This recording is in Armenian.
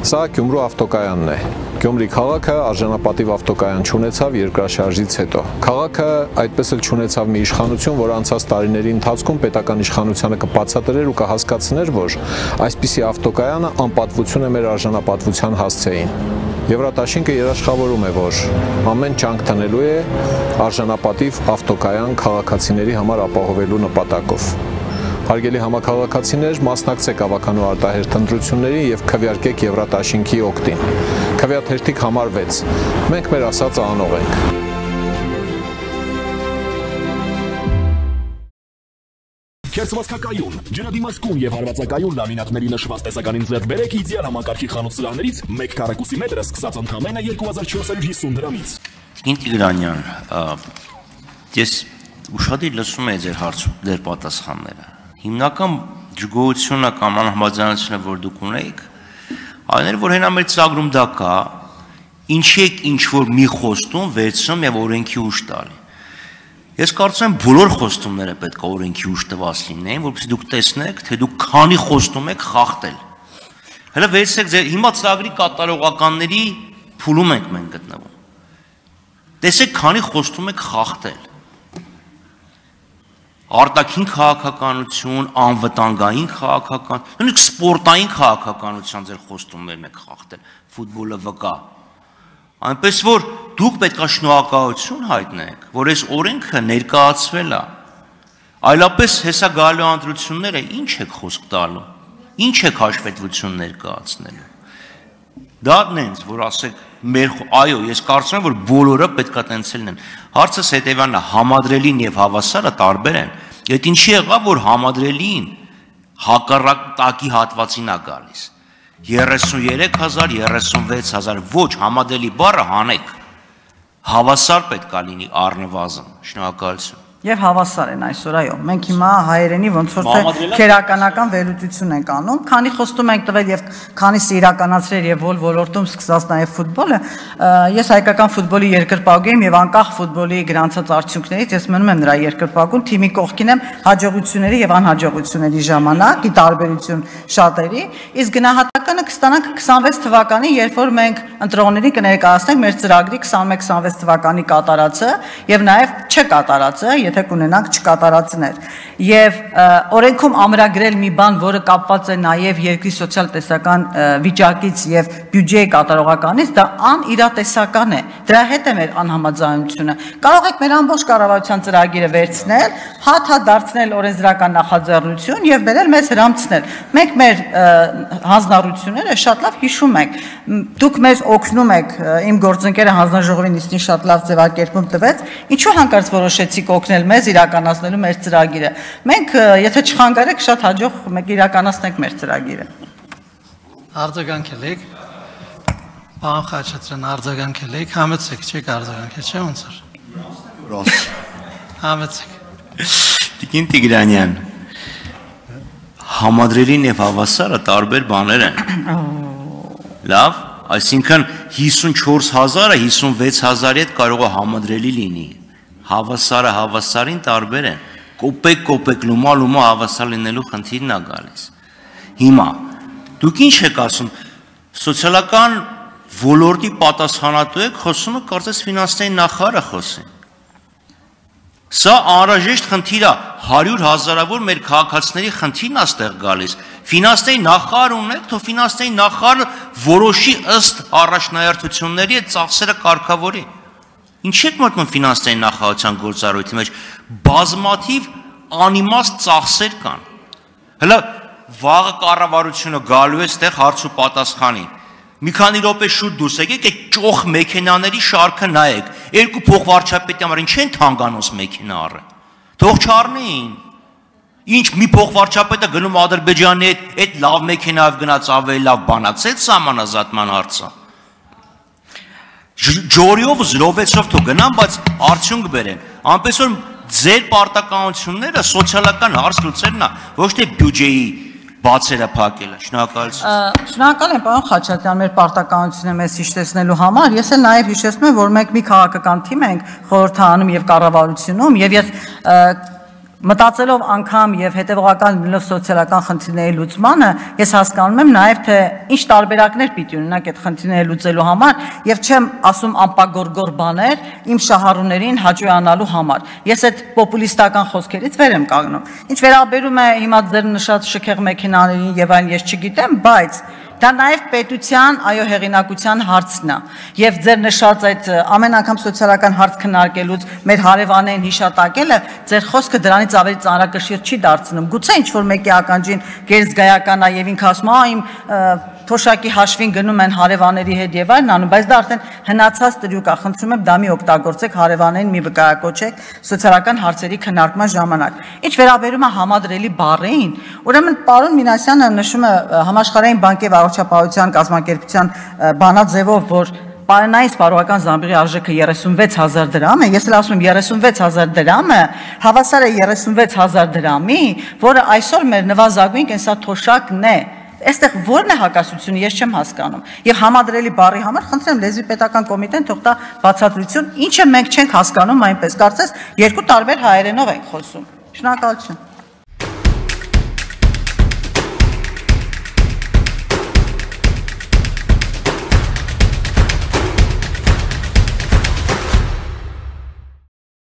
Սա Գյումրու ավտոկայանն է։ Գյումրի քաղաքը արժանապատիվ ավտոկայան չունեցավ երկրաշարժից հետո։ Քաղաքը այդպես էլ չունեցավ մի իշխանություն, որ անցած տարիների ընթացքում պետական իշխանությանը կբացատրեր ու կհասկացներ, որ այսպիսի ավտոկայանը անպատվություն է մեր արժանապատվության հասցեին։ Եվրատաշինքը երաշխավորում է, որ ամեն ջանք տնելու է արժանապատիվ ավտոկայան քաղաքացիների համար ապահովելու նպատակով։ Հարգելի համաքաղաքացիներ, մասնակցեք ավականու արտահերթ ընտրություններին եւ քվեարկեք Եվրատաշինքի օգտին։ Քվեաթերթիկ համար 6։ Մենք մեր ասածը անող ենք։ Քերծվածքակայուն, ջրադիմացկուն եւ հարվածակայուն լամինատների նշված տեսականին ձեռք բերեք իդեալ համակարգի խանութ սրահներից 1 քառակուսի մետրը սկսած ընդամենը 2450 դրամից։ Ինտեգրանյան, ես ուշադիր լսում եմ ձեր պատասխանները։ Հիմնական ջգոությունը կամ անհամաձայնությունը, որ դուք ունեիք, այն էր, որ հենա մեր ծրագրում դա կա, ինչի եք ինչ-որ մի խոստում վերցնում եւ օրենքի ուժ տալի։ Ես կարծում եմ բոլոր խոստումները պետք է օրենքի ուժ տված լինեն, որովհետեւ դուք տեսնեք, թե դուք քանի խոստում եք խախտել։ Հələ վերցեք ձեր հիմա ծրագրի կատարողականների փուլում ենք մենք գտնվում։ Տեսեք, քանի խոստում եք խախտել։ Արտաքին քաղաքականություն, անվտանգային քաղաքականություն, նույնիսկ սպորտային քաղաքականության ձեր խոստումներն եք խախտել, ֆուտբոլը վկա։ Այնպես որ դուք պետք է շնորհակալություն հայտնեք, որ այս օրենքը ներկայացվել է։ Այլապես հեսա գալու ընտրությունները ինչ եք խոսք տալու, ինչ եք հաշվետվություն ներկայացնելու։ Դա նենց, որ ասեք, այո, ես կարծում եմ, որ բոլորը պետք է տենց լինեն։ Հարցս հետևյալն է, համադրելին եւ հավասարը տարբեր են։ Այդ ինչի եղավ, որ համադրելին հակառակ տակի հատվածին է գալիս։ 33,000, 36,000, ոչ, համադրելի բառը հանեք։ Հավասար պետք է լինի առնվազն։ Շնորհակալություն։ Եվ հավասար են այսօր, այո, մենք հիմա հայերենի ոնց որ թե քերականական վերլուծություն ենք անում, քանի խոստում ենք տվել եւ քանիսը իրականացրել եւ ոլորտում սկսած նաեւ ֆուտբոլը, ես հայկական ֆուտբոլի երկրպագու եմ եւ անկախ ֆուտբոլի գրանցած արդյունքներից ես մնում եմ նրա երկրպագուն, թիմի կողքին եմ հաջողությունների եւ անհաջողությունների ժամանակ, ի տարբերություն շատերի, իսկ գնահատականը կստանանք 26 թվականին, երբ որ մենք ընտրողներին կներկայացնենք մեր ծրագրի 21-26 թվականի կատարածը եւ նաեւ չկատարածը, եթե կունենանք չկատարածներ։ Եվ օրենքում ամրագրել մի բան, որը կապված է նաև երկրի սոցիալ-տեսական վիճակից եւ բյուջեի կատարողականից, դա անիրատեսական է։ Դրա հետ է մեր անհամաձայնությունը։ Կարող եք մեր ամբողջ կառավարության ծրագիրը վերցնել, հատ դարձնել օրենսդրական նախաձեռնություն եւ բերել մեզ հրամցնել։ Մենք մեր հանձնառությունները շատ լավ հիշում ենք։ Դուք մեզ օգնում եք, իմ գործընկերը հանձնաժողովի նիստին շատ լավ ձևակերպում տվեց, ինչու հանկարծ որոշեցիք օգնել մեզ իրականացնելու մեր ծրագիրը։ Մենք եթե չխանգարեք շատ հաջող մենք իրականացնենք մեր ծրագիրը։ Արձագանքել եք։ Պարոն Խաչատրյան, արձագանքել եք, համեցեք, չեք արձագանքել, չէ՞ ոնց էր։ Համեցեք։ Տիկին Տիգրանյան, համադրելին եւ հավասարը տարբեր բաներ են։ Լավ, այսինքն 54,000-ը 56,000-ի հետ կարող է համադրելի լինի։ Հավասարը հավասարին տարբեր են։ Կոպեկ լումա հավասար լինելու խնդիրն է գալիս։ Հիմա դուք ինչ եք ասում, սոցիալական ոլորտի պատասխանատու եք, խոսում եք կարծես ֆինանսների նախարարը խոսի։ Սա անհրաժեշտ խնդիր է, 100,000-ավոր մեր քաղաքացիների խնդիրն է ստեղ գալիս։ Ֆինանսների նախարար ունեք, թող ֆինանսների նախարարը որոշի ըստ առաջնահերթությունների այդ ծախսերը կարգավորի։ Ինչ եք մտնում ֆինանսների նախարարության գործառույթի մեջ, բազմաթիվ անիմաստ ծախսեր կան։ Հələ վաղը կառավարությունը գալու է այդտեղ հարց ու պատասխանի։ Մի քանի րոպե շուտ դուրս եկեք, այդ ճոխ մեքենաների շարքը նայեք։ Երկու փոխվարչապետի համար ինչ են թանկանոց մեքենա առը։ Թող չառնեին։ Ինչ մի փոխվարչապետը գնում Ադրբեջանի այդ լավ մեքենայով գնաց ավելի լավ բանացեց սահմանազատման հարցը։ Ջորիով զրովեցով թող գնան, բայց արդյունք բերեն։ Այնպես որ ձեր պարտականությունները սոցիալական հարց լուծելն է, ոչ թե բյուջեի բացերը փակելը։ Շնորհակալություն։ Շնորհակալ եմ, պարոն Խաչատրյան, մեր պարտականությունը մեզ հիշեցնելու համար։ Ես էլ նաև հիշեցնում եմ, որ մենք մի քաղաքական թիմ ենք խորհրդարանում եւ կառավարությունում, եւ ես Մտածելով անգամ եւ հետեւողական լինելով սոցիալական խնդիրների լուծմանը, ես հասկանում եմ նաեւ թե ինչ տարբերակներ պիտի ունենանք այդ խնդիրները լուծելու համար եւ չեմ ասում անպագորգոր բաներ իմ շահառուներին հաջողանալու համար։ Ես այդ պոպուլիստական խոսքերից վեր եմ կանգնում։ Ինչ վերաբերում է հիմա ձեր նշած շքեղ մեքենաներին եւ այլն, ես չգիտեմ, բայց դա նաև պետության, այո, հեղինակության հարցն է։ Եվ ձեր նշած այդ ամեն անգամ սոցիալական հարց քննարկելուց մեր հարևաններին հիշատակելը ձեր խոսքը դրանից ավելի ծանրակշիռ չի դարձնում։ Գուցե ինչ որ մեկի ականջին գերզգայական է եւ ինքը ասում է, իմ թոշակի հաշվին գնում են հարևանների հետ եւ այլն անում, բայց դա արդեն հնացած տրյուկ է, խնդրում եմ դա մի օգտագործեք հարևաններին, մի վկայակոչեք սոցիալական հարցերի քննարկման ժամանակ։ Ինչ վերաբերում է համադրելի բառերին, ուրեմն պարոն Մինասյանը նշում է համաշխարհային բանկի եւ առողջապահության կազմակերպության բանաձևով, որ Պարենային սպառողական զամբյուղի արժեքը 36,000 դրամ է, ես էլ ասում եմ 36,000 դրամը հավասար է 36,000 դրամի, որը այսօր մեր նվազագույն կենսաթոշակն է։ Այստեղ ո՞րն է հակասությունը, ես չեմ հասկանում։ Եվ համադրելի բառի համար խնդրեմ լեզվի պետական կոմիտեն թող տա բացատրություն, ինչը մենք չենք հասկանում այնպես, կարծես երկու տարբեր հայերենով ենք խոսում։ Շնորհակալություն։